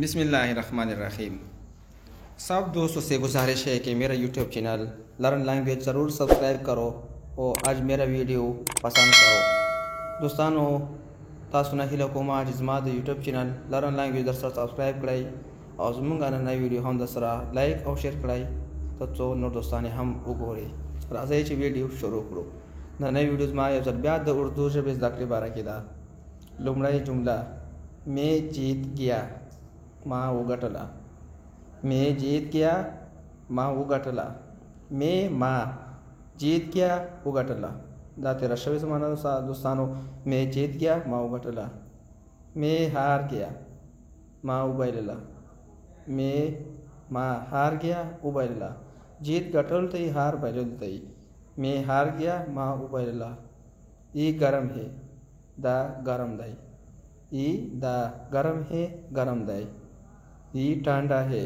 बिस्मिल्लाहिर्रहमानिर्रहीम। सब दोस्तों से गुजारिश है कि मेरा यूट्यूब चैनल लर्न लैंग्वेज ज़रूर सब्सक्राइब करो और आज मेरा वीडियो पसंद करो। दोस्तों तासुना हिलकुमा जिस्माद यूट्यूब चैनल लर्न लैंग्वेज दरसा सब्सक्राइब कराई और जुमुंगा नई वीडियो हम दसरा लाइक और शेयर कराई तो नो दोस्तान हम उगोरे राजे वीडियो शुरू करो नई वीडियोज़ में जरबियात द उर्दू जब दाखिले बारा किदा लुमड़ाई जुमला मैं जीत गया माँ उगटला। मैं जीत गया माँ उगटला। मैं माँ जीत गया उगटला। दा तेरा शब्द समाना दोस्तानो मैं जीत गया माँ उगटला। मैं हार गया माँ उबैलला। मैं माँ हार गया उबैलला। जीत गटल तई हार बैल तई। मैं हार गया माँ उबैलला। ई गरम है दा गरम दाई। ई दा गरम है गरम दाई। ई ठंडा है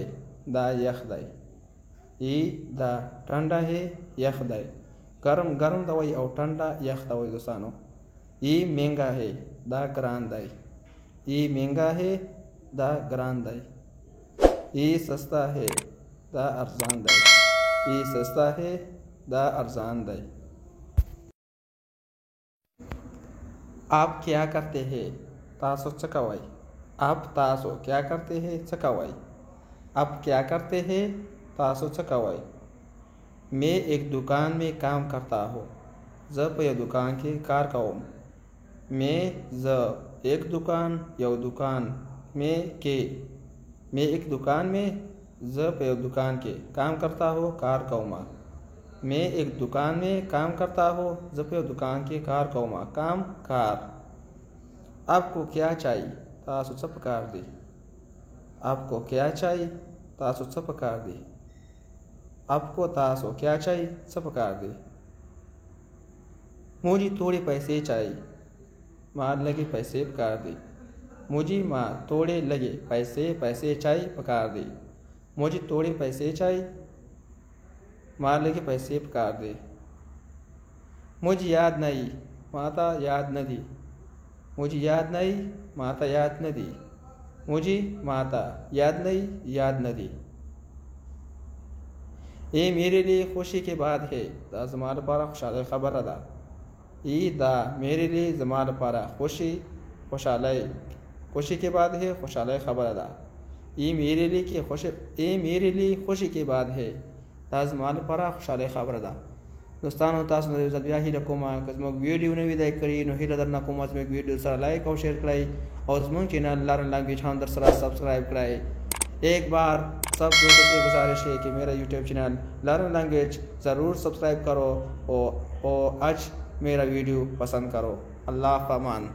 दा यख दाई। ई दा ठंडा है यख दाई। गरम गरम दवाई और ठंडा यख दवाई दोस्तानो। ई महंगा है दा ग्रान दाई। ई महंगा है दा ग्रान दाई। ई सस्ता है दा अरजान दाई। ई सस्ता है दा अरजान दाई। आप क्या करते हैं तासो चकावाई। आप तासो क्या करते हैं चकावाई। आप क्या करते हैं तासो चकावाई। मैं एक दुकान में काम करता हूँ जब यह दुकान के कार कौम। मैं ज एक दुकान यह दुकान में के। मैं एक दुकान में जब यह दुकान के काम करता हूँ कार कौमा। मैं एक दुकान में काम करता हूँ जब यह दुकान के कार कौमा काम कार। आपको क्या चाहिए तासु चपकार दी। आपको क्या चाहिए तासु चपकार दी। आपको तासो क्या चाहिए चपकार दी। मुझे थोड़े पैसे चाहिए मार लगे पैसे पकार दी। मुझे माँ थोड़े लगे पैसे चाहिए पकार दी। मुझे थोड़े पैसे चाहिए मार लगे पैसे पकार दे। मुझे याद नहीं माता याद न दी। मुझे याद नहीं माता याद न दी। मुझे माता याद नहीं याद न दी। ये मेरे लिए खुशी की बात है दा जमाल पारा खुशाल खबर अदा। ई दा मेरे लिए जमाल पारा खुशी की बात है खुशाल खबर अदा। ये मेरे लिए खुशी की बात है दा जमाल पारा खुशाल खबर अदा। दोस्तानो तासु नजर जल्दिया ही रखोमा कस्मक वीडियो ने विदाई करी नो हिला दरना को मज में वीडियो सारा लाइक और शेयर कराई और जमन चैनल लर्न लैंग्वेज हम दरसरा सब्सक्राइब कराई। एक बार सब दोस्तों से गुजारिश है कि मेरा यूट्यूब चैनल लर्न लैंग्वेज ज़रूर सब्सक्राइब करो और आज मेरा वीडियो पसंद करो। अल्लाह पामान।